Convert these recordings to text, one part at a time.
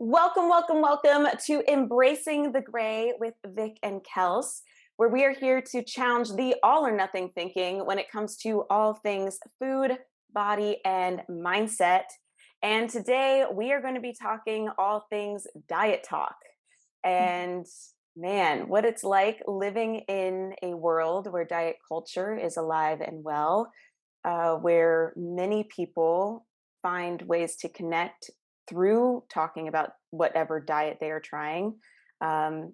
Welcome, welcome, welcome to Embracing the Gray with Vic and Kels, where we are here to challenge the all or nothing thinking when it comes to all things food, body, and mindset. And today we are going to be talking all things diet talk. And man, what it's like living in a world where diet culture is alive and well, where many people find ways to connect through talking about whatever diet they are trying. Um,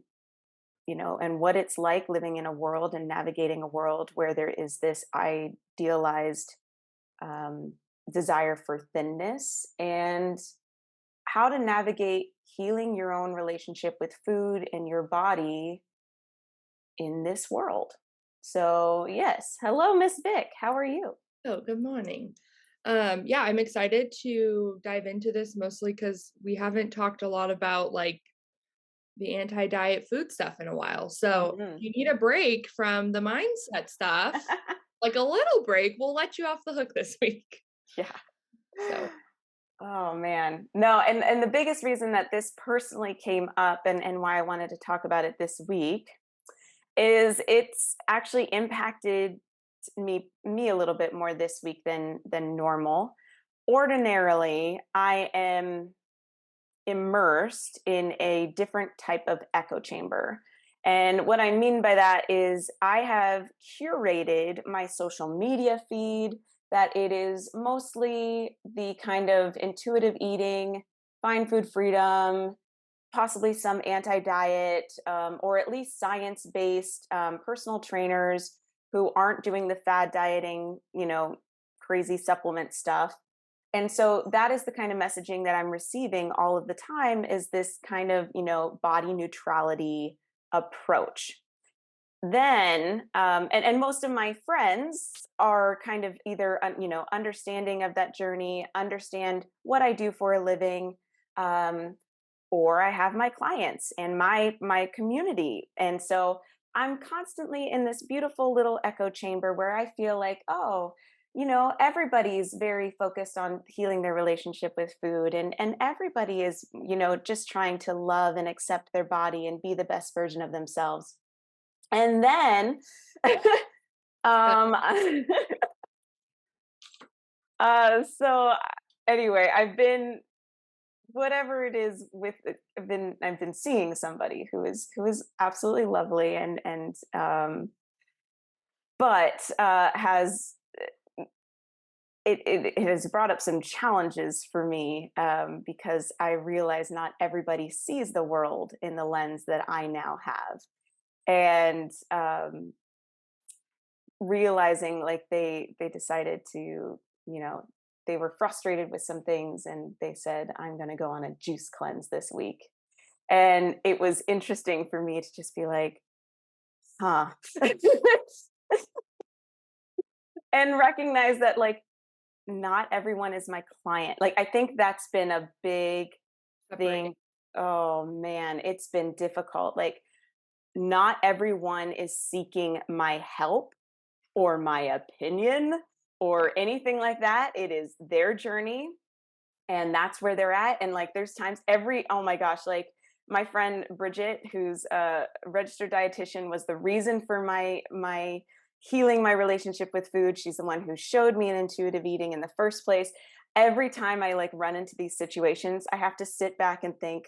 and what it's like living in a world and navigating a world where there is this idealized um, desire for thinness, and how to navigate healing your own relationship with food and your body in this world. So, yes, hello, Miss Vic. How are you? Oh, good morning. Yeah, I'm excited to dive into this mostly because we haven't talked a lot about the anti-diet food stuff in a while. So if Mhm. you need a break from the mindset stuff, like a little break, we'll let you off the hook this week. Yeah. So Oh man. No, and the biggest reason that this personally came up and why I wanted to talk about it this week is it's actually impacted me a little bit more this week than normal. Ordinarily, I am immersed in a different type of echo chamber. And what I mean by that is I have curated my social media feed that it is mostly the kind of intuitive eating, fine food freedom, possibly some anti-diet, or at least science-based personal trainers who aren't doing the fad dieting, crazy supplement stuff. And so that is the kind of messaging that I'm receiving all of the time, is this kind of, body neutrality approach. Then, and most of my friends are kind of either, understanding of that journey, understand what I do for a living, um, or I have my clients and my community. And so I'm constantly in this beautiful little echo chamber where I feel like, oh, everybody's very focused on healing their relationship with food, and everybody is, just trying to love and accept their body and be the best version of themselves. And then um so anyway, I've been, whatever it is with it, I've been seeing somebody who is absolutely lovely, and but has it has brought up some challenges for me, because I realize not everybody sees the world in the lens that I now have. And realizing like they decided to, they were frustrated with some things and they said, I'm going to go on a juice cleanse this week. And it was interesting for me to just be like, huh. And recognize that, like, not everyone is my client. Like, I think that's been a big separating. thing. Oh man, it's been difficult. Like, not everyone is seeking my help or my opinion or anything like that. It is their journey, and that's where they're at. And like, there's times oh my gosh, like, my friend Bridget, who's a registered dietitian, was the reason for my healing my relationship with food. She's the one who showed me an intuitive eating in the first place. Every time I like run into these situations, I have to sit back and think,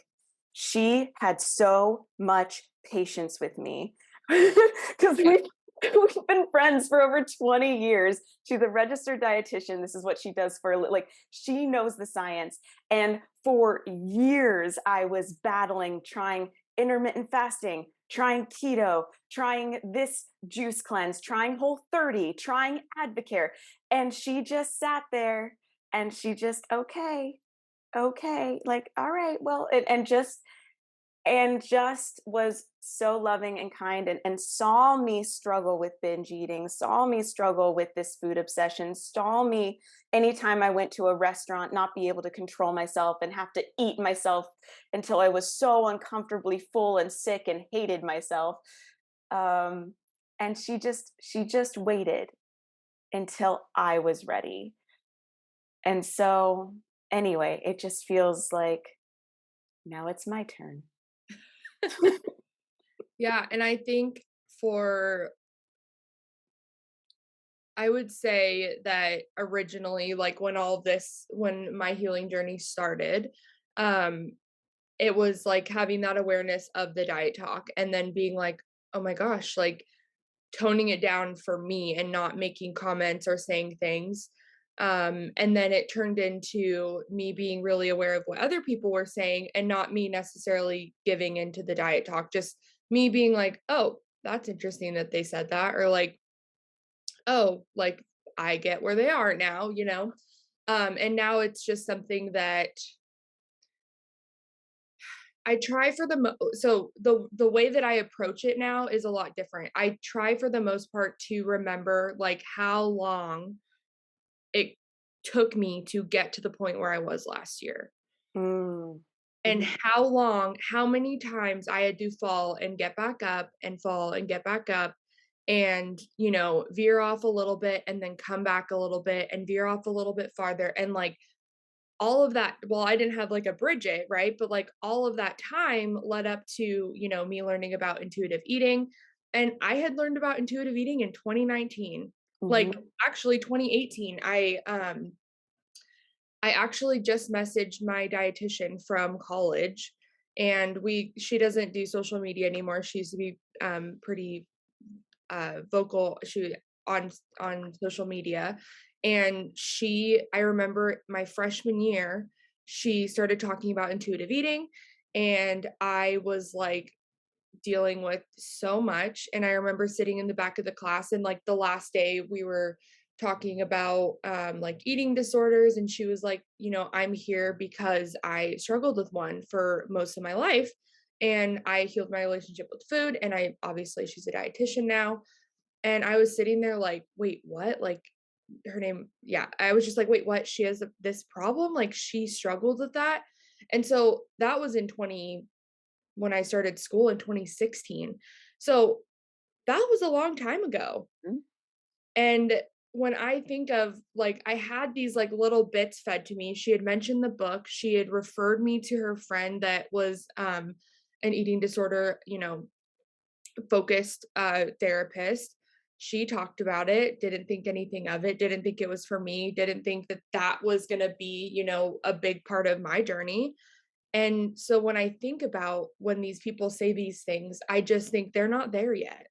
she had so much patience with me. Because Yeah. we've been friends for over 20 years. She's a registered dietitian. This is what she does for like, she knows the science. And for years, I was battling, trying intermittent fasting, trying keto, trying this juice cleanse, trying Whole30, trying Advocare. And she just sat there and she just, okay, okay, like, all right, well, and just was so loving and kind, and saw me struggle with binge eating, saw me struggle with this food obsession, saw me anytime I went to a restaurant not be able to control myself and have to eat myself until I was so uncomfortably full and sick and hated myself. Um, and she just waited until I was ready. And so anyway, it just feels like Now it's my turn. Yeah, and I think for I would say that originally, like when my healing journey started, um, it was like having that awareness of the diet talk and then being like, oh my gosh, like toning it down for me and not making comments or saying things. And then it turned into me being really aware of what other people were saying and not me necessarily giving into the diet talk, just me being like, oh, that's interesting that they said that, or like, oh, like I get where they are now, you know? And now it's just something that I try for so the way that I approach it now is a lot different. I try for the most part to remember like how long it took me to get to the point where I was last year. Mm. And Mhm. how many times I had to fall and get back up and fall and get back up and, veer off a little bit and then come back a little bit and veer off a little bit farther. And like all of that, well, I didn't have like a Bridget, right? But like all of that time led up to, me learning about intuitive eating. And I had learned about intuitive eating in 2019. Like Mhm. actually 2018, I actually just messaged my dietitian from college, and she doesn't do social media anymore. She used to be pretty vocal she on social media, and I remember my freshman year she started talking about intuitive eating, and I was like dealing with so much. And I remember sitting in the back of the class, and like the last day we were talking about like eating disorders, and she was like, I'm here because I struggled with one for most of my life, and I healed my relationship with food. And I obviously she's a dietitian now, and I was sitting there like, wait, what? Like her name, yeah. I was just like, wait, what? She has this problem? Like she struggled with that. And so that was when I started school in 2016. So that was a long time ago. Mm. And when I think of like, I had these like little bits fed to me. She had mentioned the book. She had referred me to her friend that was an eating disorder, focused therapist. She talked about it, didn't think anything of it, didn't think it was for me, didn't think that that was going to be, a big part of my journey. And so when I think about when these people say these things, I just think they're not there yet.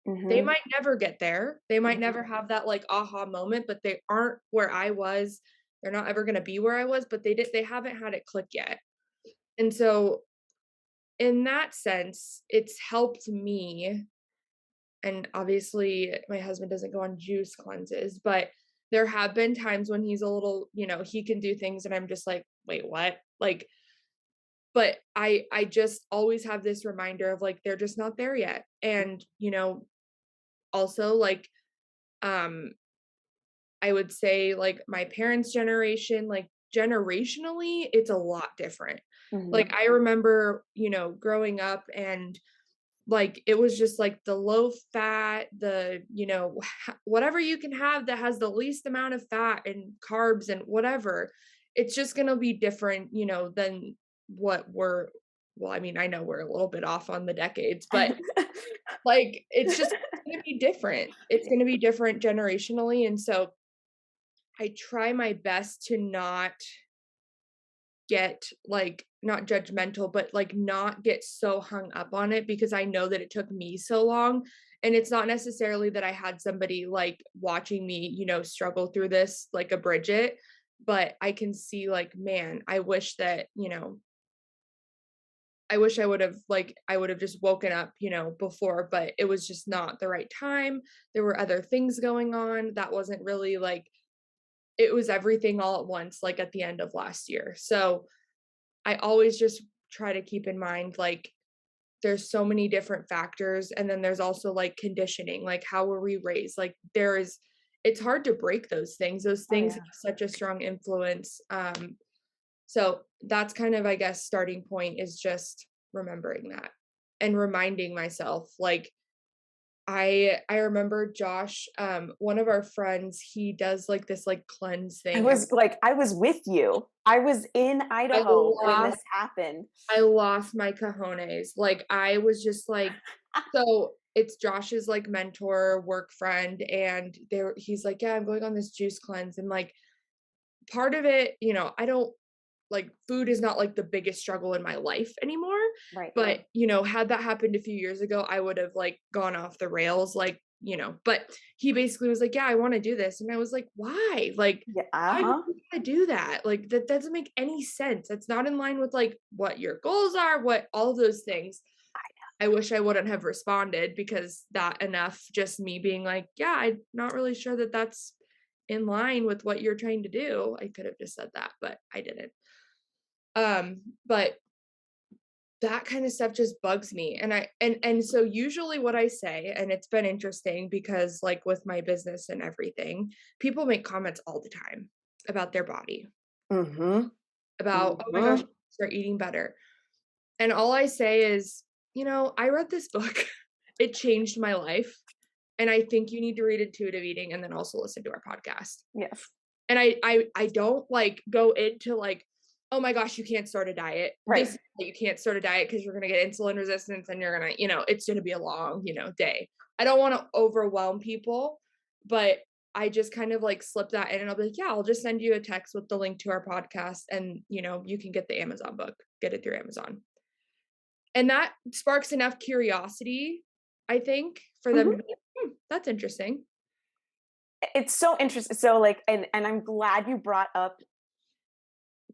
They Mhm. might never get there. They might Mhm. never have that like aha moment, but they aren't where I was. They're not ever going to be where I was, but they haven't had it click yet. And so in that sense, it's helped me. And obviously my husband doesn't go on juice cleanses, but there have been times when he's a little, he can do things and I'm just like, wait, what? Like, but I just always have this reminder of like they're just not there yet. And, also like um I would say like my parents' generation, like generationally, it's a lot different. Like Mhm. I remember, growing up and like it was just like the low fat, whatever you can have that has the least amount of fat and carbs and whatever. It's just going to be different, than what we're well, I mean, I know we're a little bit off on the decades, but like it's just going to be different. It's going to be different generationally, and so I try my best to not get like not judgmental, but like not get so hung up on it because I know that it took me so long. And it's not necessarily that I had somebody like watching me, struggle through this like a Bridget, but I can see like, man, I wish that, I wish I would have just woken up, before, but it was just not the right time. There were other things going on. That wasn't really like it was everything all at once, like at the end of last year. So I always just try to keep in mind, like, there's so many different factors. And then there's also like conditioning, like, how were we raised? Like, it's hard to break those things. Those Oh, things have yeah. such a strong influence. So that's kind of, I guess, starting point is just remembering that and reminding myself, like, I remember Josh, one of our friends, he does like this like cleanse thing. I was with you. I was in I Idaho when lost this happened. I lost my cojones. Like I was just like, so it's Josh's like mentor, work friend, and there he's like, yeah, I'm going on this juice cleanse, and like part of it, I don't like food is not like the biggest struggle in my life anymore. Right. But, had that happened a few years ago, I would have like gone off the rails, like, but he basically was like, yeah, I want to do this. And I was like, why? Like, Yeah, why would uh-huh. you want to do that? Like, that doesn't make any sense. It's not in line with like what your goals are, what all of those things. I wish I wouldn't have responded because that enough, just me being like, yeah, I'm not really sure that that's in line with what you're trying to do. I could have just said that, but I didn't. But that kind of stuff just bugs me. And so usually what I say, and it's been interesting because like with my business and everything, people make comments all the time about their body, Mhm. about, oh my gosh, Mhm. start eating better. And all I say is, I read this book. It changed my life. And I think you need to read Intuitive Eating and then also listen to our podcast. Yes. And I don't like go into like, oh my gosh, you can't start a diet. This Right. is why you can't start a diet because you're gonna get insulin resistance and you're gonna, it's gonna be a long, day. I don't want to overwhelm people, but I just kind of like slip that in and I'll be like, yeah, I'll just send you a text with the link to our podcast and you can get the Amazon book, get it through Amazon. And that sparks enough curiosity, I think, for them to Mhm. be like, that's interesting. It's so interesting. So, like, and I'm glad you brought up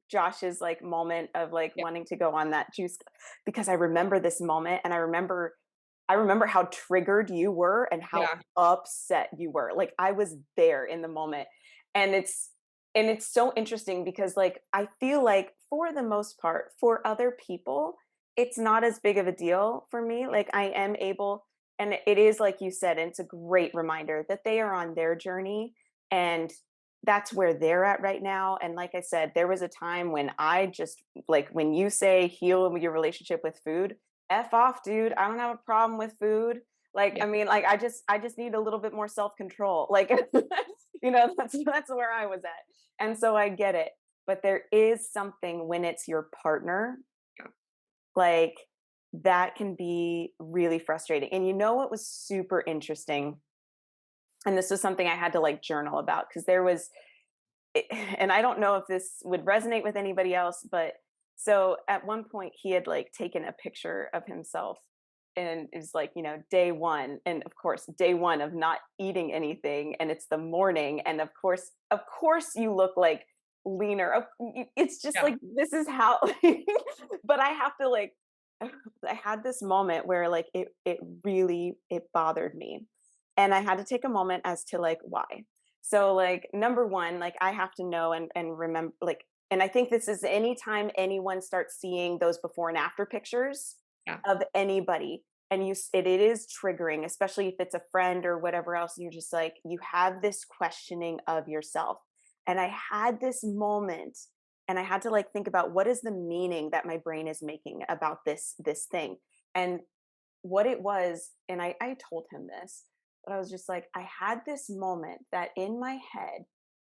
Josh's, like, moment of, like, Yeah. wanting to go on that juice because I remember this moment, and I remember how triggered you were and how Yeah. upset you were. Like, I was there in the moment. And it's so interesting because, like, I feel like for the most part, for other people, it's not as big of a deal for me. Like, I am able, and it is like you said, and it's a great reminder that they are on their journey, and that's where they're at right now. And like I said, there was a time when I just, like, when you say heal your relationship with food, F off, dude. I don't have a problem with food. Like, Yeah. I mean, like, I just need a little bit more self-control. Like, that's where I was at. And so I get it. But there is something when it's your partner, Yeah. like, that can be really frustrating. And you know what was super interesting? And this was something I had to like journal about because there was, and I don't know if this would resonate with anybody else, but so at one point he had like taken a picture of himself and it was like, day one. And of course, day one of not eating anything. And it's the morning. And of course, you look like leaner. It's just Yeah. like, this is how, but I have to like, I had this moment where like it really, it bothered me. And I had to take a moment as to like why. So like number one, like I have to know and remember like, and I think this is anytime anyone starts seeing those before and after pictures Yeah. of anybody, and it is triggering, especially if it's a friend or whatever else, and you're just like, you have this questioning of yourself. And I had this moment and I had to like think about what is the meaning that my brain is making about this thing. And what it was, and I told him this, but I was just like, I had this moment that in my head,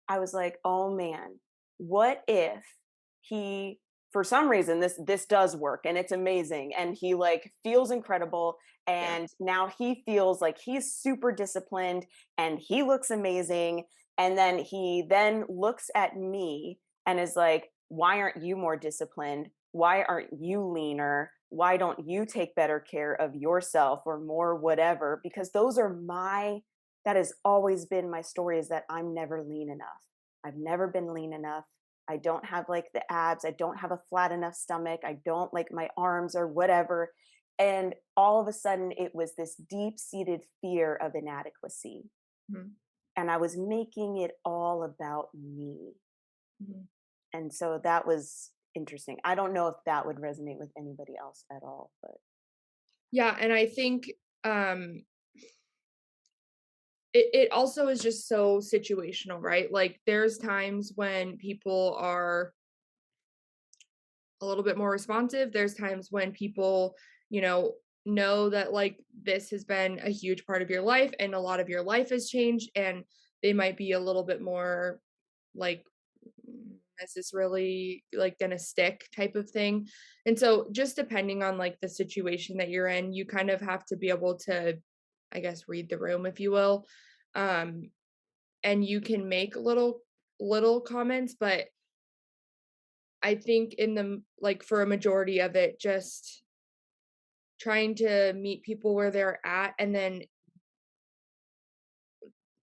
I was like, oh man, what if he, for some reason, this does work and it's amazing, and he like feels incredible, Yeah. and now he feels like he's super disciplined and he looks amazing, and then he then looks at me and is like, why aren't you more disciplined? Why aren't you leaner? Why don't you take better care of yourself or more whatever? Because that has always been my story, is that I'm never lean enough. I've never been lean enough. I don't have like the abs. I don't have a flat enough stomach. I don't like my arms or whatever. And all of a sudden, it was this deep seated fear of inadequacy. Mhm. And I was making it all about me. Mhm. And so that was interesting. I don't know if that would resonate with anybody else at all, but Yeah, and I think, um, it also is just so situational, right? Like, there's times when people are a little bit more responsive, there's times when people, you know, know that like this has been a huge part of your life and a lot of your life has changed, and they might be a little bit more like, is this really like gonna stick type of thing? And so just depending on like the situation that you're in, you kind of have to be able to, I guess, read the room, if you will. Um, and you can make little comments, but I think in the like for a majority of it, just trying to meet people where they're at, and then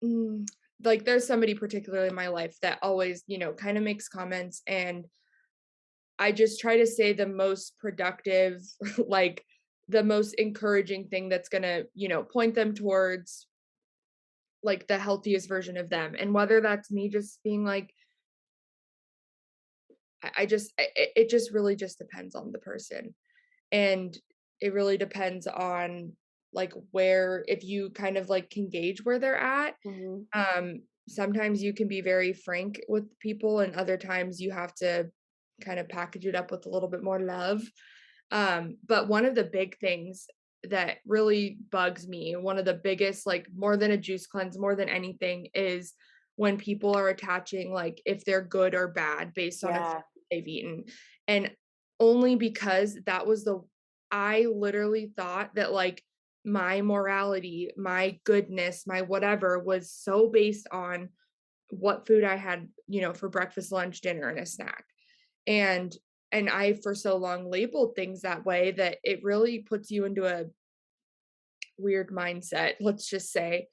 mm, like there's somebody particularly in my life that always, kind of makes comments, and I just try to say the most productive, like the most encouraging thing that's gonna, point them towards like the healthiest version of them. And whether that's me just being like, I just, it just really just depends on the person. And it really depends on like where, if you kind of like can gauge where they're at. Mhm. Sometimes you can be very frank with people, and other times you have to kind of package it up with a little bit more love. But one of the big things that really bugs me, one of the biggest, like more than a juice cleanse, more than anything, is when people are attaching like if they're good or bad based on a food Yeah. they've eaten. And only because that was I literally thought that like my morality, my goodness, my whatever was so based on what food I had, for breakfast, lunch, dinner, and a snack. And and I for so long labeled things that way that it really puts you into a weird mindset, let's just say.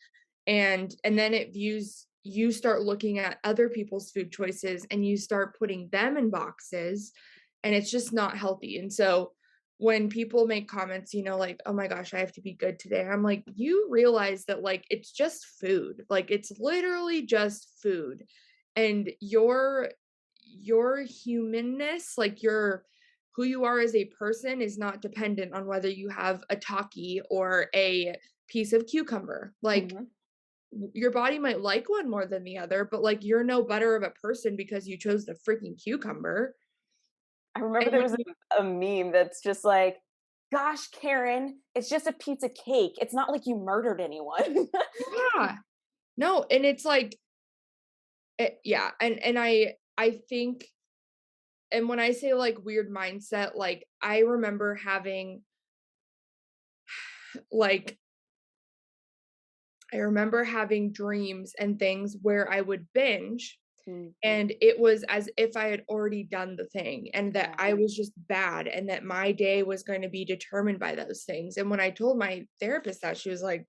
And then it views you start looking at other people's food choices and you start putting them in boxes, and it's just not healthy. And so when people make comments, like, oh my gosh, I have to be good today, I'm like, you realize that like it's just food, like it's literally just food. And your humanness, like your who you are as a person, is not dependent on whether you have a taki or a piece of cucumber. Like Mhm. your body might like one more than the other, but like you're no better of a person because you chose the freaking cucumber. I remember And there when was a meme that's just like, "Gosh, Karen, it's just a piece of cake. It's not like you murdered anyone." yeah, no, and it's like, yeah, and I think, and when I say like weird mindset, like I remember having like I remember having dreams and things where I would binge, Mm, and it was as if I had already done the thing and that yeah. I was just bad and that my day was going to be determined by those things. And when I told my therapist that, she was like,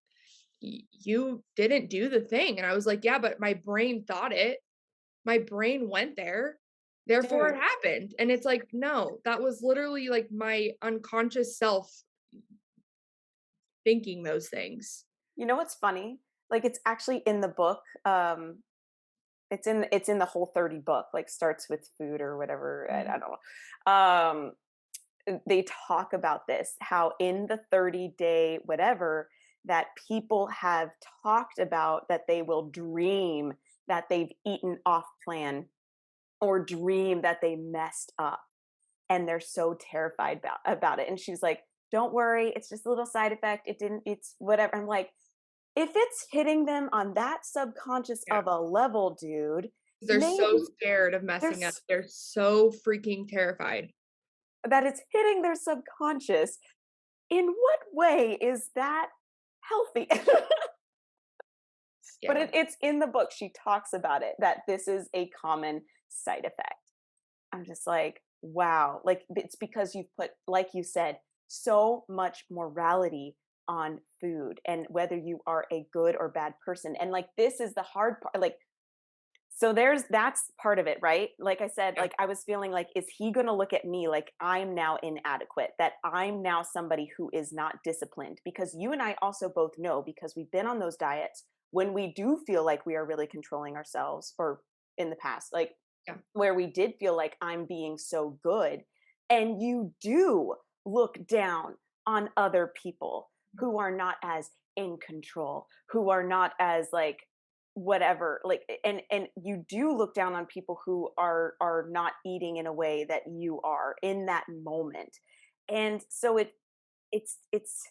You didn't do the thing." And I was like, yeah, but my brain thought it. My brain went there. Therefore it Dude, happened. And it's like, no, that was literally like my unconscious self thinking those things. you know what's funny? Like, it's actually in the book, it's in the whole 30 book, like, starts with food or whatever, I Mhm. don't know. They talk about this, how in the 30-day whatever, that people have talked about that they will dream that they've eaten off plan or dream that they messed up, and they're so terrified about it. And she's like, "Don't worry, it's just a little side effect. It didn't. It's whatever." I'm like, if it's hitting them on that subconscious Yeah. of a level, dude, They're so maybe scared of messing up. there's They're so freaking terrified. that it's hitting their subconscious. In what way is that healthy? But Yeah. it's in the book. She talks about it, that this is a common side effect. I'm just like, wow. Like, it's because you've put, like you said, so much morality on food and whether you are a good or bad person. And like, this is the hard part. Like, so that's part of it, right? Like I said, Yeah. like I was feeling like, is he going to look at me like I'm now inadequate, that I'm now somebody who is not disciplined? Because you and I also both know, because we've been on those diets, when we do feel like we are really controlling ourselves, or in the past, like Yeah. where we did feel like I'm being so good, and you do look down on other people who are not as in control, who are not as like whatever, like, and you do look down on people who are not eating in a way that you are in that moment. And so it's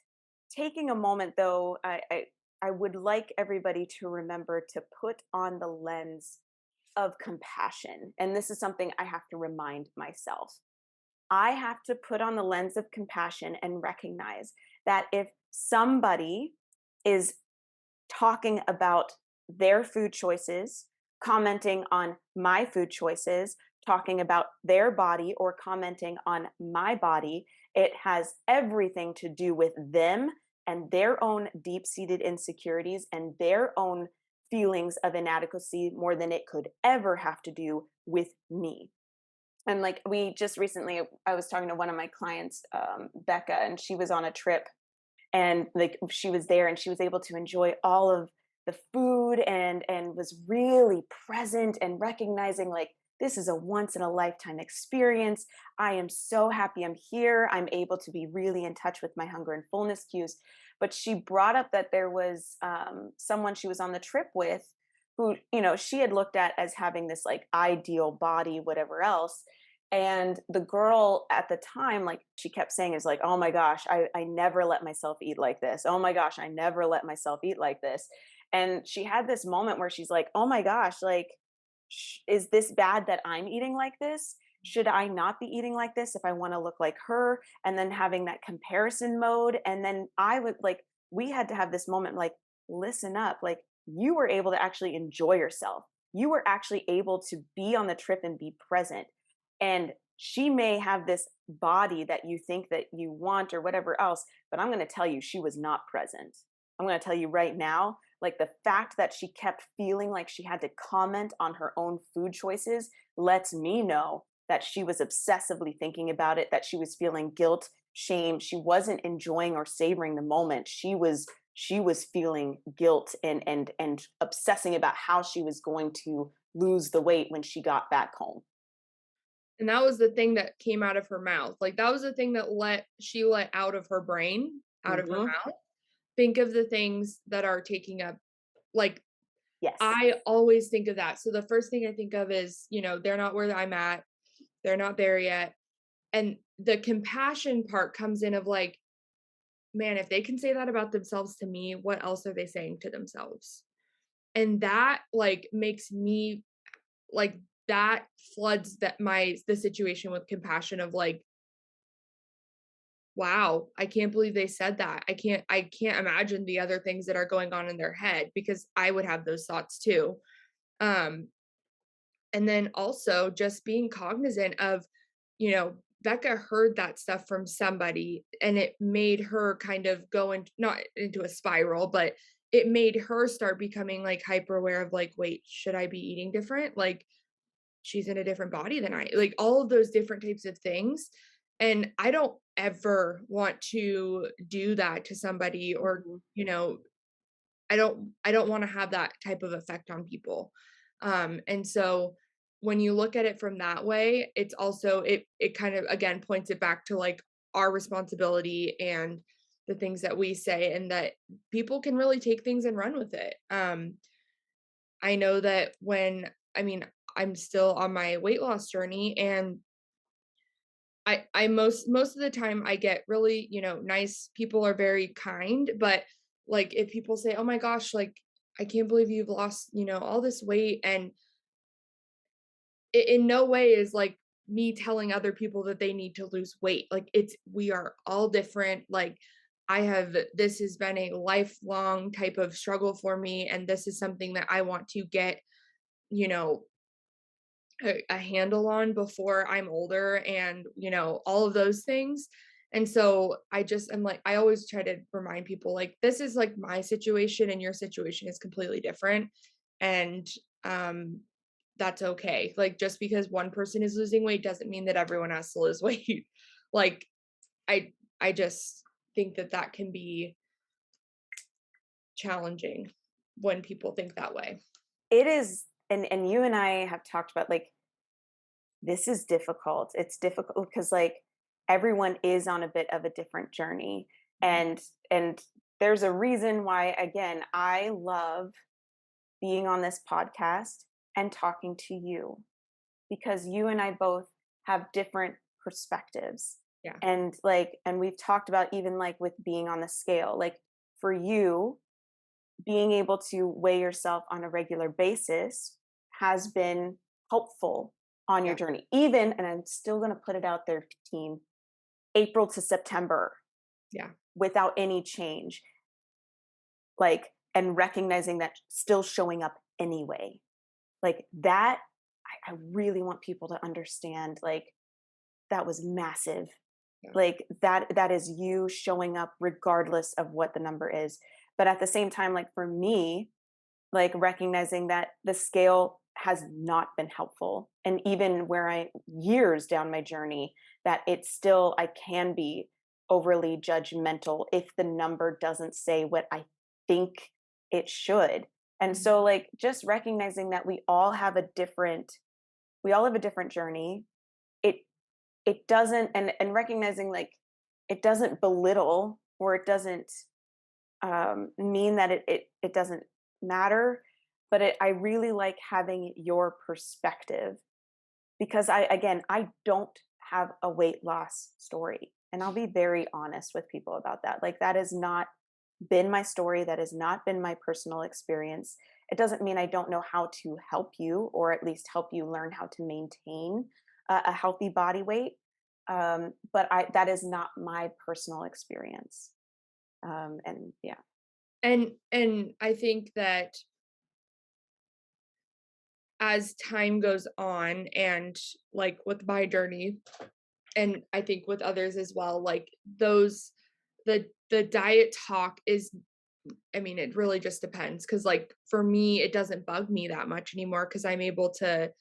taking a moment though. I would like everybody to remember to put on the lens of compassion. And this is something I have to remind myself. I have to put on the lens of compassion and recognize that if somebody is talking about their food choices, commenting on my food choices, talking about their body, or commenting on my body, it has everything to do with them and their own deep seated insecurities and their own feelings of inadequacy more than it could ever have to do with me. And like we just recently, I was talking to one of my clients, Becca, and she was on a trip, and like she was there and she was able to enjoy all of the food and was really present and recognizing like this is a once in a lifetime experience. I am so happy I'm here. I'm able to be really in touch with my hunger and fullness cues. But she brought up that there was someone she was on the trip with who, she had looked at as having this like ideal body, whatever else. And the girl at the time, like she kept saying, is like, oh my gosh, I never let myself eat like this. Oh my gosh, I never let myself eat like this. And she had this moment where she's like, oh my gosh, like, is this bad that I'm eating like this? Should I not be eating like this if I want to look like her? And then having that comparison mode. And then I would like, we had to have this moment like, listen up. Like, you were able to actually enjoy yourself. You were actually able to be on the trip and be present. And she may have this body that you think that you want or whatever else, but I'm going to tell you, she was not present. I'm going to tell you right now, like the fact that she kept feeling like she had to comment on her own food choices lets me know that she was obsessively thinking about it, that she was feeling guilt, shame. She wasn't enjoying or savoring the moment. She was feeling guilt and obsessing about how she was going to lose the weight when she got back home. And that was the thing that came out of her mouth. Like, that was the thing that she let out of her brain, out of her Hmm. mouth. Think of the things that are taking up, like, Yes. I always think of that. So the first thing I think of is, they're not where I'm at. They're not there yet. And the compassion part comes in of like, man, if they can say that about themselves to me, what else are they saying to themselves? And that like makes me like that floods the situation with compassion of like, wow, I can't believe they said that. I can't imagine the other things that are going on in their head because I would have those thoughts too. Um and then also just being cognizant of, Becca heard that stuff from somebody and it made her kind of go into not into a spiral, but it made her start becoming like hyper aware of like, wait, should I be eating different? Like, she's in a different body than I, like all of those different types of things. And I don't ever want to do that to somebody or, Mhm. I don't want to have that type of effect on people. And so when you look at it from that way, it's also it kind of again points it back to like our responsibility and the things that we say and that people can really take things and run with it. I know that I'm still on my weight loss journey and I most of the time I get really, nice people are very kind, but like if people say, "Oh my gosh, like I can't believe you've lost, all this weight," and it in no way is like me telling other people that they need to lose weight. Like we are all different. Like this has been a lifelong type of struggle for me and this is something that I want to get, you know, a handle on before I'm older and, all of those things. And so I'm like, I always try to remind people like, this is like my situation and your situation is completely different. And, um, that's okay. Like, just because one person is losing weight doesn't mean that everyone has to lose weight. Like, I, I just think that that can be challenging when people think that way. It is, and you and I have talked about like this is difficult. It's difficult because like everyone is on a bit of a different journey, and there's a reason why again I love being on this podcast and talking to you because you and I both have different perspectives. Yeah. And we've talked about even like with being on the scale, like for you, being able to weigh yourself on a regular basis has been helpful on your Yeah. journey. Even, and I'm still going to put it out there, team, April to September Yeah. without any change, like, and recognizing that still showing up anyway. Like that, I really want people to understand, like, that was massive. Yeah. Like that is you showing up regardless of what the number is. But at the same time, like for me, like recognizing that the scale has not been helpful, and even where I years down my journey, that it's still, I can be overly judgmental if the number doesn't say what I think it should. And Mhm. so like just recognizing that we all have a different journey. It it doesn't, and recognizing like it doesn't belittle, or it doesn't mean that it doesn't matter. But I really like having your perspective, because I don't have a weight loss story, and I'll be very honest with people about that. Like that has not been my story, that has not been my personal experience. It doesn't mean I don't know how to help you, or at least help you learn how to maintain a healthy body weight. But that is not my personal experience. And yeah. And I think that as time goes on and like with my journey, and I think with others as well, like those the diet talk is, I mean, it really just depends because like for me it doesn't bug me that much anymore because I'm able to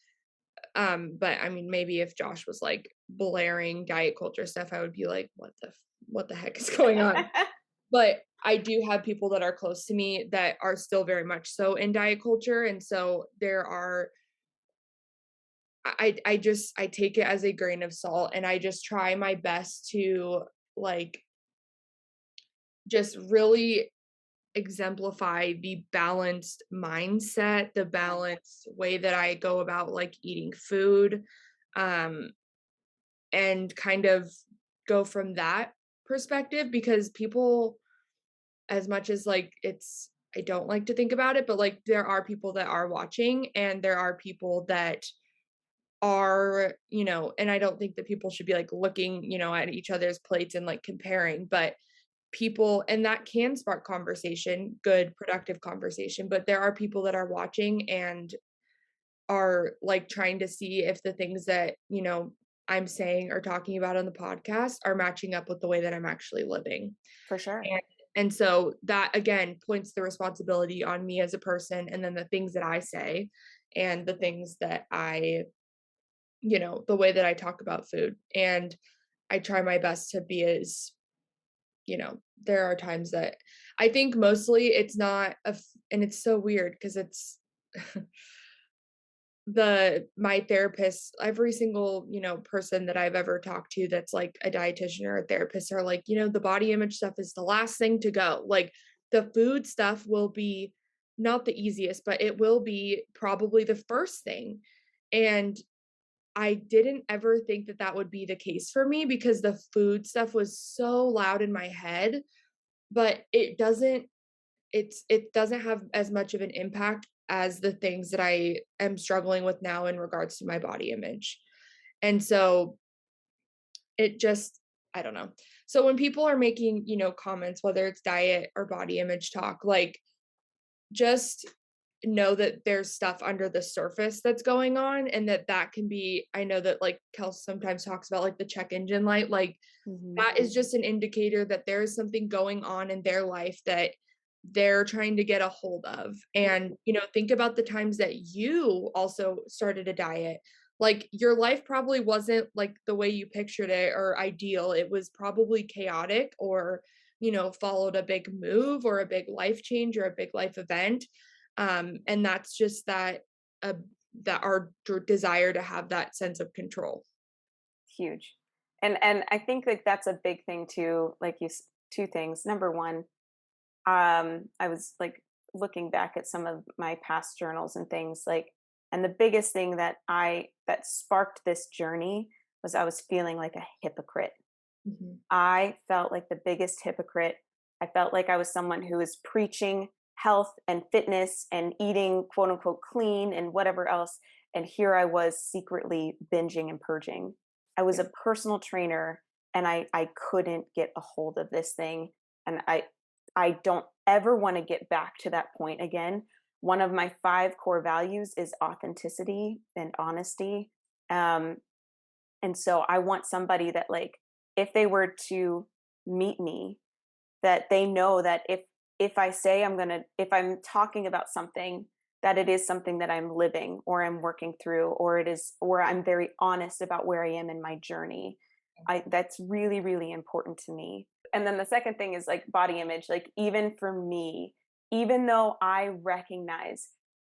but I mean maybe if Josh was like blaring diet culture stuff I would be like what the heck is going on? But I do have people that are close to me that are still very much so in diet culture, and so there are I just I take it as a grain of salt and I just try my best to like just really exemplify the balanced mindset, the balanced way that I go about like eating food, um, and kind of go from that perspective because people, as much as like it's, I don't like to think about it, but like there are people that are watching and there are people that are, and I don't think that people should be like looking, at each other's plates and like comparing, but people, and that can spark conversation, good, productive conversation, but there are people that are watching and are like trying to see if the things that, I'm saying or talking about on the podcast are matching up with the way that I'm actually living. For sure. And and so that again points the responsibility on me as a person and then the things that I say and the things that the way that I talk about food. And I try my best to be as, there are times that I think mostly it's not and it's so weird because it's my therapist, every single, person that I've ever talked to that's like a dietitian or a therapist are like, the body image stuff is the last thing to go. Like the food stuff will be not the easiest, but it will be probably the first thing. And I didn't ever think that that would be the case for me because the food stuff was so loud in my head, but it doesn't have as much of an impact as the things that I am struggling with now in regards to my body image. And so it just, I don't know. So when people are making, comments, whether it's diet or body image talk, like just know that there's stuff under the surface that's going on and that can be, I know that like Kels sometimes talks about like the check engine light, like Hmm. that is just an indicator that there is something going on in their life that they're trying to get a hold of. And, think about the times that you also started a diet. Like your life probably wasn't like the way you pictured it or ideal. It was probably chaotic or, followed a big move or a big life change or a big life event. And that's just uh, that our desire to have that sense of control. Huge. And I think like that's a big thing too. Like two things. Number one, I was like looking back at some of my past journals and things, like, and the biggest thing that sparked this journey was I was feeling like a hypocrite. Mhm. I felt like the biggest hypocrite. I felt like I was someone who was preaching health and fitness and eating quote unquote clean and whatever else. And here I was secretly binging and purging. I was Yeah. a personal trainer and I couldn't get a hold of this thing. And I don't ever want to get back to that point again. One of my five core values is authenticity and honesty. Um, and so I want somebody that, like, if they were to meet me, that they know that if I say I'm going to if I'm talking about something, that it is something that I'm living or I'm working through, or it is, or I'm very honest about where I am in my journey. I That's really really important to me. And then the second thing is like body image. Like, even for me, even though I recognize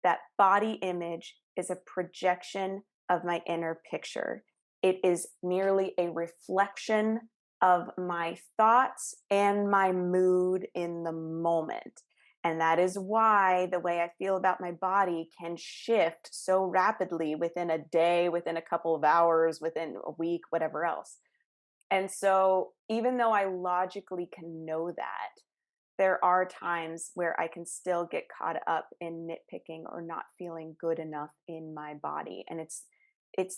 that body image is a projection of my inner picture, it is merely a reflection of my thoughts and my mood in the moment. And that is why the way I feel about my body can shift so rapidly within a day, within a couple of hours, within a week, whatever else. And so, even though I logically can know that, there are times where I can still get caught up in nitpicking or not feeling good enough in my body. And it's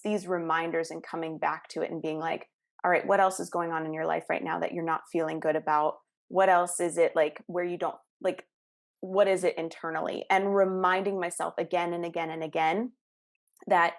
these reminders and coming back to it and being like, all right, what else is going on in your life right now that you're not feeling good about? What else is it, like, where you don't like, what is it internally? And reminding myself again and again and again that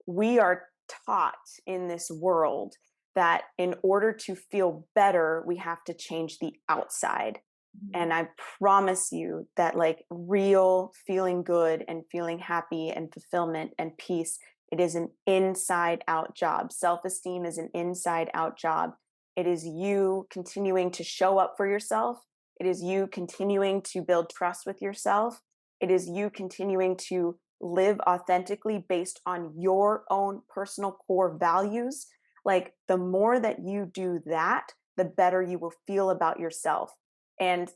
we are taught in this world that in order to feel better, we have to change the outside. Mhm. And I promise you that, like, real feeling good and feeling happy and fulfillment and peace, it is an inside out job. Self esteem is an inside out job. It is you continuing to show up for yourself. It is you continuing to build trust with yourself. It is you continuing to live authentically based on your own personal core values. Like, the more that you do that, the better you will feel about yourself. And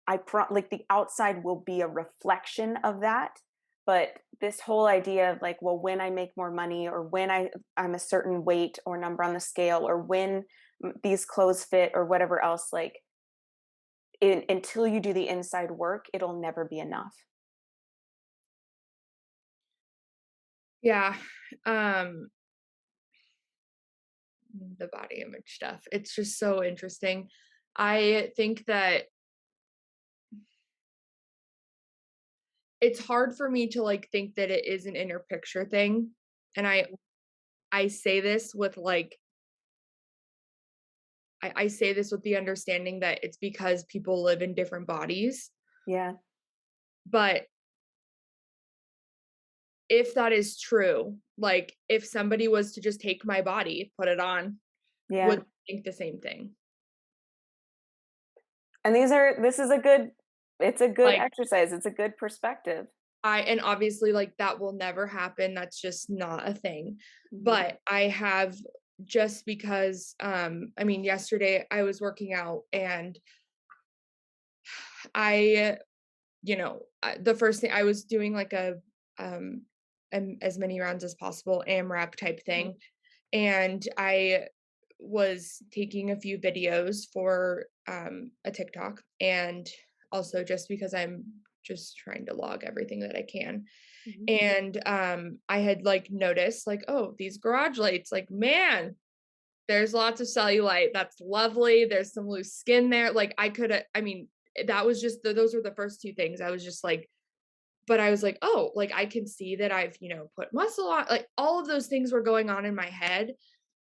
like, the outside will be a reflection of that. But this whole idea of, like, well, when I make more money, or when I'm a certain weight or number on the scale, or when these clothes fit or whatever else, like, until you do the inside work, it'll never be enough. Yeah. Um, the body image stuff. It's just so interesting. I think that it's hard for me to like think that it is an inner picture thing. And I say this with like I say this with the understanding that it's because people live in different bodies. Yeah. But if that is true, like if somebody was to just take my body, put it on, would Yeah. they think the same thing. And this is a good, it's a good Like exercise. It's a good perspective. and obviously like that will never happen. That's just not a thing. Mhm. But I have just because I mean yesterday I was working out and I the first thing I was doing like a um as many rounds as possible AMRAP type Mhm. thing, and I was taking a few videos for a TikTok, and also just because I'm just trying to log everything that I can. Mhm. And I had like noticed like, oh, these garage lights, like, man, there's lots of cellulite. That's lovely. There's some loose skin there. Like I could have, I mean, that was just those were the first two things. I was just like, but I was like, oh, like I can see that I've, put muscle on. Like all of those things were going on in my head.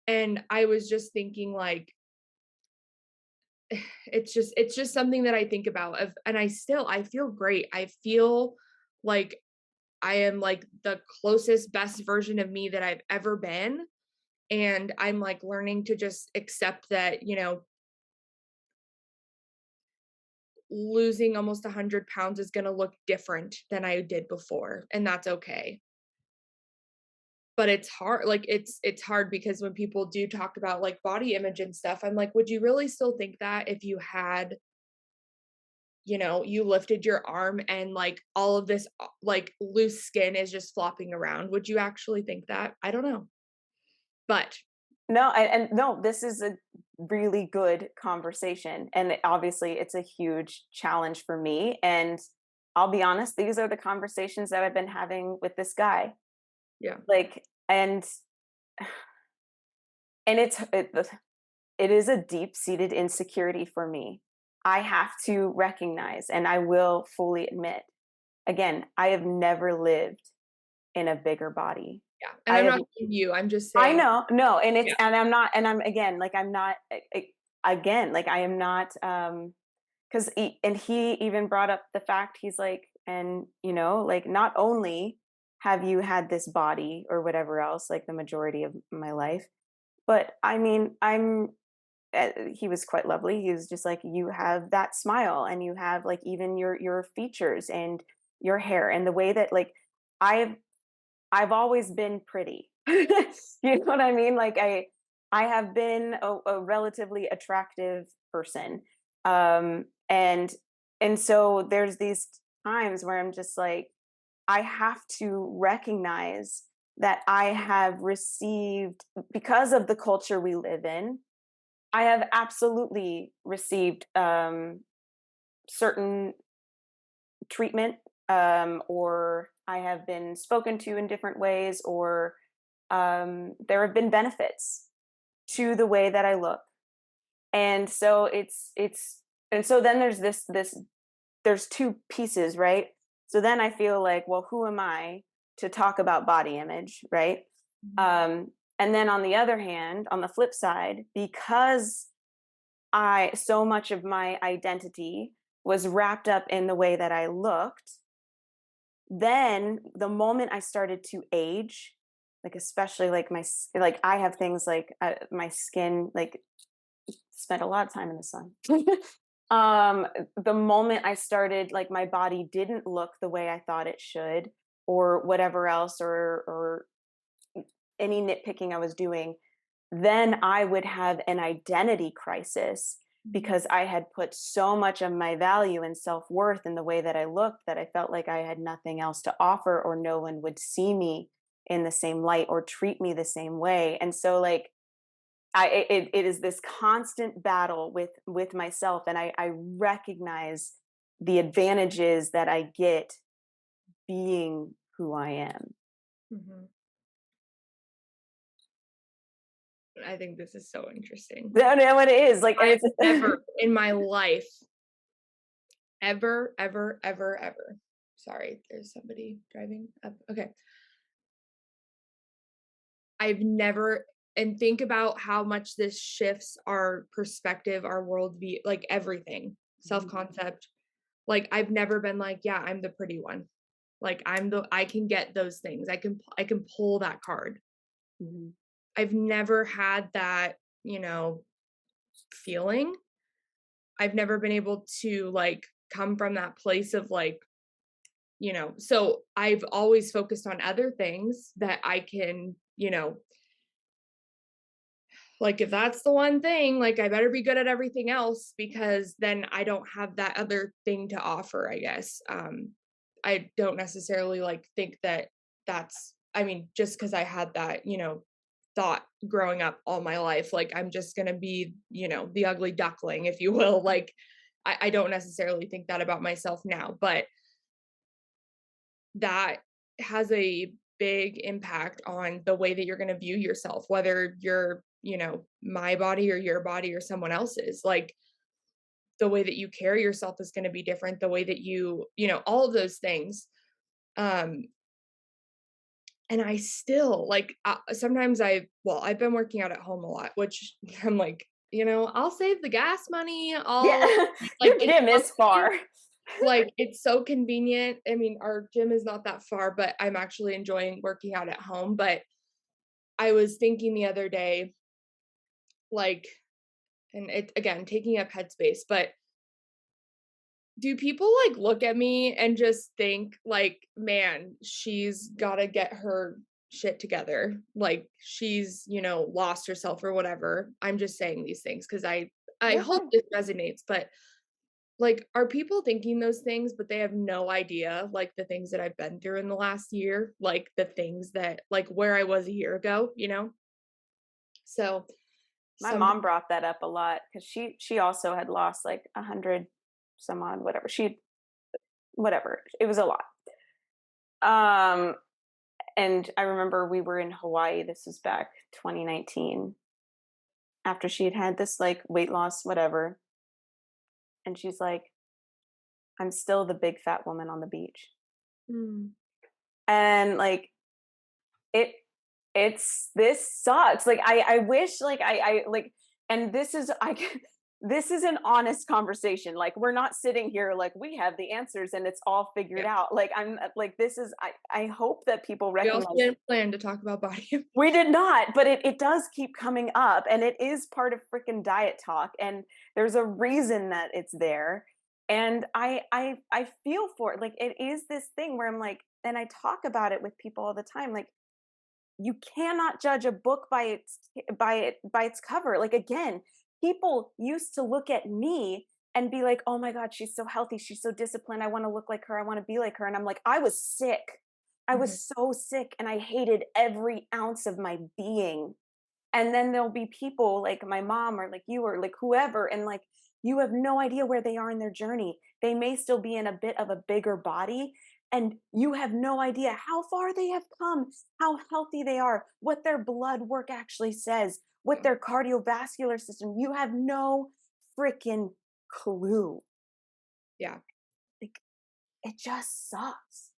And I was just thinking like, it's just something that I think about of, and I feel great. I feel like I am like the closest best version of me that I've ever been. And I'm like learning to just accept that, losing almost 100 pounds is going to look different than I did before. And that's okay. But it's hard. Like it's hard because when people do talk about like body image and stuff, I'm like, would you really still think that if you had, you lifted your arm and like all of this like loose skin is just flopping around? Would you actually think that? I don't know. But No, and no, this is a really good conversation, and obviously it's a huge challenge for me, and I'll be honest, these are the conversations that I've been having with this guy. Yeah. Like, and it is a deep-seated insecurity for me. I have to recognize, and I will fully admit, again, I have never lived in a bigger body. Yeah. And I I'm have not saying you, I'm just I saying know, no, yeah. and I'm not, and I'm again, like I'm not, again, like I am not, because and he even brought up the fact he's like, and like not only have you had this body or whatever else, like the majority of my life, but I mean, he was quite lovely. He was just like, you have that smile, and you have like even your features and your hair and the way that like I've I've always been pretty. You know what I mean? Like I have been a relatively attractive person. And so there's these times where I'm just like I have to recognize that I have received, because of the culture we live in, I have absolutely received certain treatment, or I have been spoken to in different ways, or there have been benefits to the way that I look. And so and so then there's two pieces, right? So then I feel like, well, who am I to talk about body image, right? Mhm. Um, and then on the other hand, on the flip side, because I so much of my identity was wrapped up in the way that I looked, then the moment I started to age, like especially like like I have things like my skin, like spent a lot of time in the sun. um the moment I started, like my body didn't look the way I thought it should, or whatever else, or any nitpicking I was doing, then I would have an identity crisis, Mhm. because I had put so much of my value and self-worth in the way that I looked, that I felt like I had nothing else to offer, or no one would see me in the same light or treat me the same way. And so like it is this constant battle with myself, and I recognize the advantages that I get being who I am. Mhm. I think this is so interesting. No, no, it is like, and I've it's never in my life ever. Sorry, there's somebody driving up. Okay. I've never and think about how much this shifts our perspective, our worldview, like everything, self-concept. Like I've never been like, yeah, I'm the pretty one. Like I can get those things. I can pull that card. Mhm. I've never had that, feeling. I've never been able to like come from that place of like, so I've always focused on other things that I can, like if that's the one thing, like I better be good at everything else because then I don't have that other thing to offer, I guess. I don't necessarily like think that that's I mean, just because I had that, thought growing up all my life, like I'm just gonna be, the ugly duckling, if you will. Like I don't necessarily think that about myself now, but that has a big impact on the way that you're going to view yourself, whether you're, my body or your body or someone else's. Like the way that you carry yourself is going to be different. The way that all of those things. Um, and I still like sometimes I've been working out at home a lot, which I'm like, I'll save the gas money. I'll Yeah. like Your it's gym is honestly far. like, it's so convenient. I mean, our gym is not that far, but I'm actually enjoying working out at home. But I was thinking the other day, like, and it again, taking up headspace, but do people like look at me and just think, like, man, she's got to get her shit together? Like, she's, lost herself or whatever. I'm just saying these things because I Yeah. hope this resonates, but like, are people thinking those things, but they have no idea, like, the things that I've been through in the last year? Like, the things that like, where I was a year ago, you know? So My some mom brought that up a lot because she also had lost like 100 some odd whatever. She whatever. It was a lot. Um and I remember we were in Hawaii. This was back 2019 after she had had this like weight loss whatever, and she's like, "I'm still the big fat woman on the beach." mm, And like it this sucks. Like I wish like I like, and this is this is an honest conversation. Like we're not sitting here like we have the answers and it's all figured yeah. out. Like I'm like this is I hope that people We also recognize didn't plan to talk about body we image. did not, but it does keep coming up and it is part of freaking diet talk and there's a reason that it's there. And I feel for it. Like it is this thing where I'm like, and I talk about it with people all the time. Like you cannot judge a book by its cover. Like again, people used to look at me and be like, "Oh my god, she's so healthy, she's so disciplined. I want to look like her. I want to be like her." And I'm like, "I was sick. I Mhm. was so sick and I hated every ounce of my being." And then there'll be people like my mom or like you or like whoever and like you have no idea where they are in their journey. They may still be in a bit of a bigger body and you have no idea how far they have come, how healthy they are, what their blood work actually says, what Yeah. their cardiovascular system. You have no freaking clue. Yeah. Like it just sucks.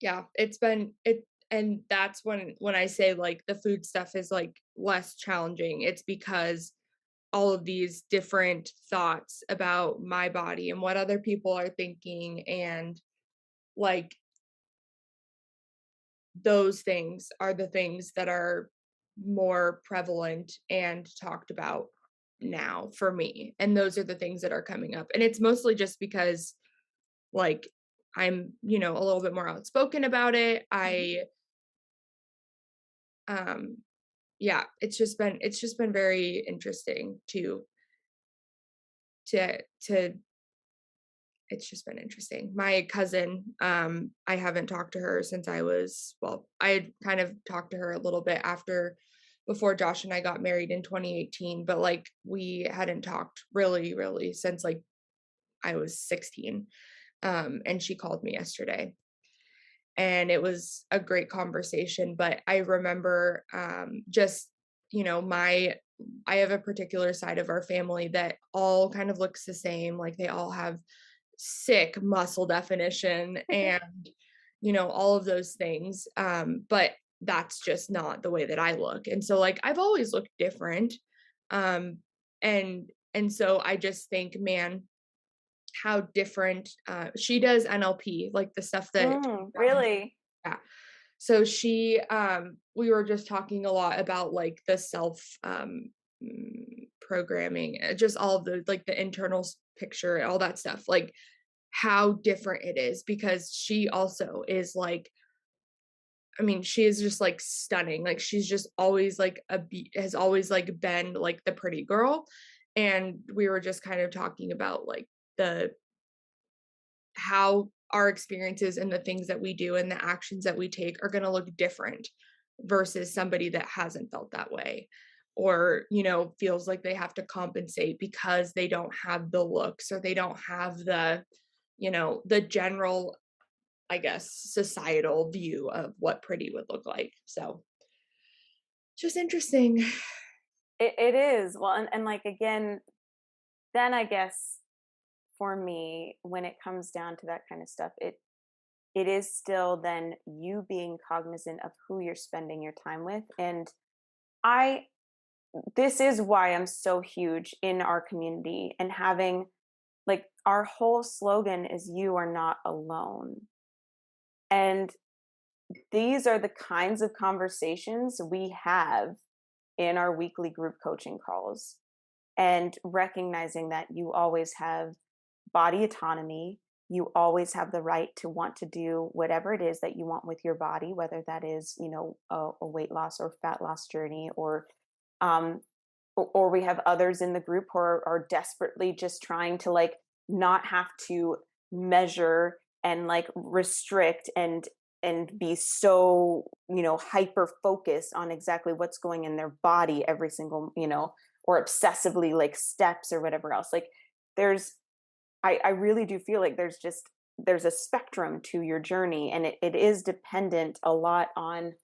Yeah, it's been it and that's when I say, like, the food stuff is, like, less challenging, it's because all of these different thoughts about my body and what other people are thinking, and, like, those things are the things that are more prevalent and talked about now for me, and those are the things that are coming up, and it's mostly just because, like, I'm, a little bit more outspoken about it, Mhm. um yeah, it's just been very interesting to it's just been interesting. My cousin, I haven't talked to her since I had kind of talked to her a little bit after before Josh and I got married in 2018, but like we hadn't talked really, really since like I was 16. And she called me yesterday and it was a great conversation. But I remember just, my I have a particular side of our family that all kind of looks the same. Like they all have sick muscle definition and, all of those things. But that's just not the way that I look. And so like I've always looked different. Um, and so I just think, man, how different she does NLP, like the stuff that Really? yeah. So we were just talking a lot about like the self programming, just all of the like the internal picture, all that stuff, like how different it is because she also is like, I mean, she is just like stunning. Like she's just always like has always like been like the pretty girl. And we were just kind of talking about like the how our experiences and the things that we do and the actions that we take are going to look different versus somebody that hasn't felt that way or feels like they have to compensate because they don't have the looks or they don't have the general, I guess, societal view of what pretty would look like. So just interesting. It is. Well, and like again, then I guess for me, when it comes down to that kind of stuff, it is still then you being cognizant of who you're spending your time with. And I this is why I'm so huge in our community and having like our whole slogan is you are not alone. And these are the kinds of conversations we have in our weekly group coaching calls and recognizing that you always have body autonomy. You always have the right to want to do whatever it is that you want with your body, whether that is, a weight loss or fat loss journey, um, or we have others in the group who are desperately just trying to like not have to measure and like restrict and be so, hyper focused on exactly what's going in their body every single, or obsessively like steps or whatever else. Like there's I really do feel like there's a spectrum to your journey, and it is dependent a lot on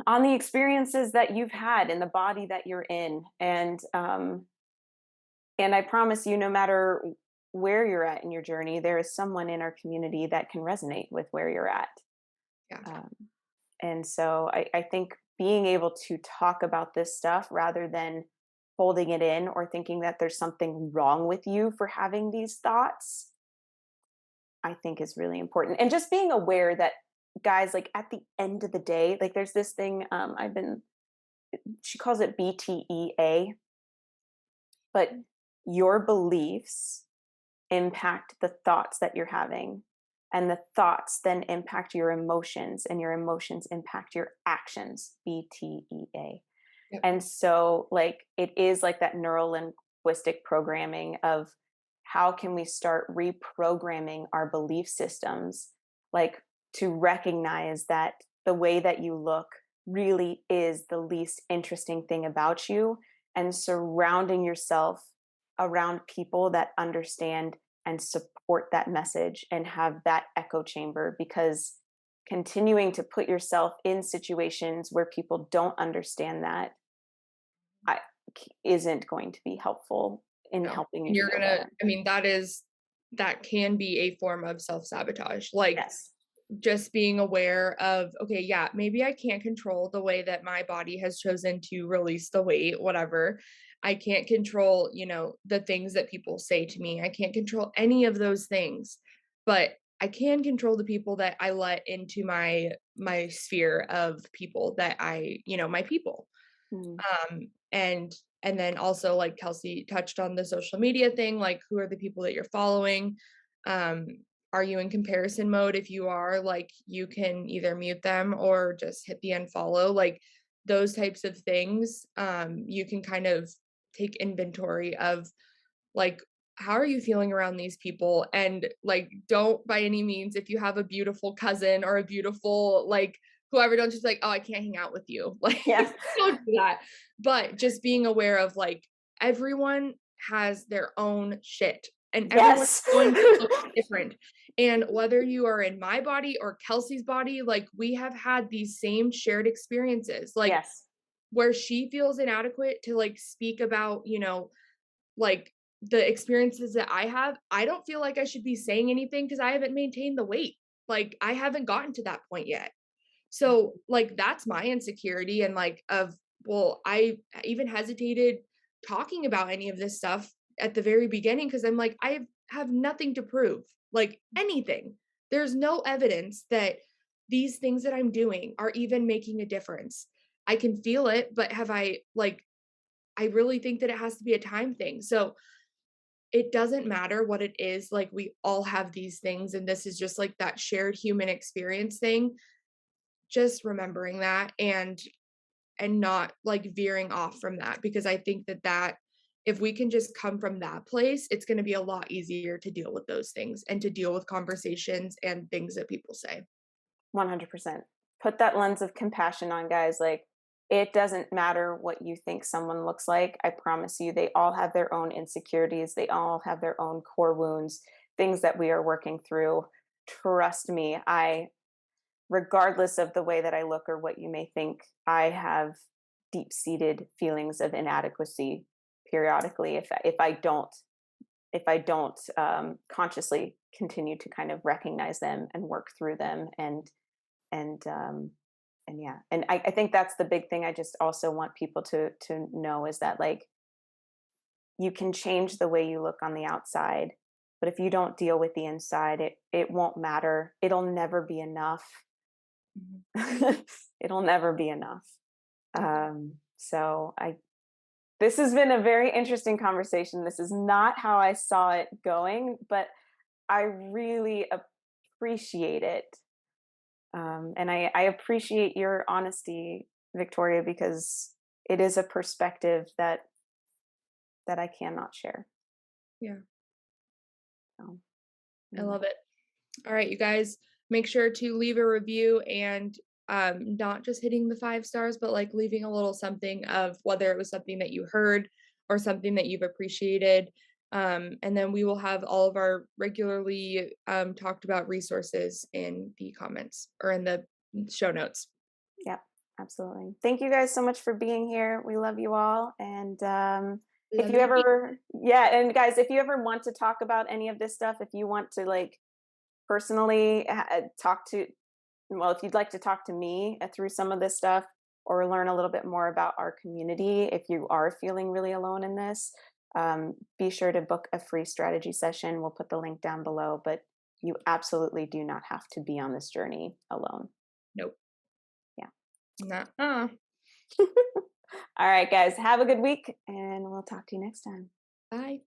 the experiences that you've had in the body that you're in. And I promise you, no matter where you're at in your journey, there is someone in our community that can resonate with where you're at. Yeah. um, and so I think being able to talk about this stuff rather than holding it in or thinking that there's something wrong with you for having these thoughts, I think is really important. And just being aware that, guys, like at the end of the day, like there's this thing, she calls it BTEA, but your beliefs impact the thoughts that you're having, and the thoughts then impact your emotions, and your emotions impact your actions, BTEA. Yep. And so like it is like that neural linguistic programming of how can we start reprogramming our belief systems, like to recognize that the way that you look really is the least interesting thing about you, and surrounding yourself around people that understand and support that message and have that echo chamber. Because continuing to put yourself in situations where people don't understand that I, isn't going to be helpful in No. helping you And you're feel gonna, better. I mean, that can be a form of self-sabotage. Like Yes. just being aware of, okay, yeah, maybe I can't control the way that my body has chosen to release the weight, whatever. I can't control, the things that people say to me. I can't control any of those things, but I can control the people that I let into my sphere of people that my people. Mm. And then also, like Kelsey touched on, the social media thing, like who are the people that you're following? Um, are you in comparison mode? If you are, like, you can either mute them or just hit the unfollow, like those types of things. You can kind of take inventory of, like, how are you feeling around these people? And like, don't by any means, if you have a beautiful cousin or a beautiful, like, whoever, don't just like, oh, I can't hang out with you. Like, Yes. don't do that. But just being aware of, like, everyone has their own shit and everyone's Yes. going to look different. And whether you are in my body or Kelsey's body, like, we have had these same shared experiences, like Yes. where she feels inadequate to like speak about, like the experiences that I have. I don't feel like I should be saying anything because I haven't maintained the weight. Like, I haven't gotten to that point yet. So like that's my insecurity, and like of, well, I even hesitated talking about any of this stuff at the very beginning because I'm like, have nothing to prove, like anything. There's no evidence that these things that I'm doing are even making a difference. I can feel it, but have I, like, I really think that it has to be a time thing. So it doesn't matter what it is, like we all have these things, and this is just like that shared human experience thing. Just remembering that, and not like veering off from that, because I think that if we can just come from that place, it's going to be a lot easier to deal with those things and to deal with conversations and things that people say. 100%. Put that lens of compassion on, guys. Like, it doesn't matter what you think someone looks like. I promise you, they all have their own insecurities. They all have their own core wounds, things that we are working through. Trust me, regardless of the way that I look or what you may think, I have deep seated feelings of inadequacy periodically if I don't consciously continue to kind of recognize them and work through them. And yeah, and I think that's the big thing I just also want people to know, is that like you can change the way you look on the outside, but if you don't deal with the inside, it won't matter. It'll never be enough. Mhm. It'll never be enough. Yeah. So I This has been a very interesting conversation. This is not how I saw it going, but I really appreciate it. And I appreciate your honesty, Victoria, because it is a perspective that I cannot share. Yeah. So, I mm. love it. All right, you guys, make sure to leave a review and not just hitting the 5 stars, but like leaving a little something of whether it was something that you heard or something that you've appreciated. And then we will have all of our regularly talked about resources in the comments or in the show notes. Yep, absolutely. Thank you guys so much for being here. We love you all. And if Love you you to be. ever, yeah, and guys, if you ever want to talk about any of this stuff, if you want to like personally talk to, well, if you'd like to talk to me through some of this stuff or learn a little bit more about our community, if you are feeling really alone in this, be sure to book a free strategy session. We'll put the link down below, but you absolutely do not have to be on this journey alone. Nope. Yeah. Nuh-uh. All right, guys, have a good week and we'll talk to you next time. Bye.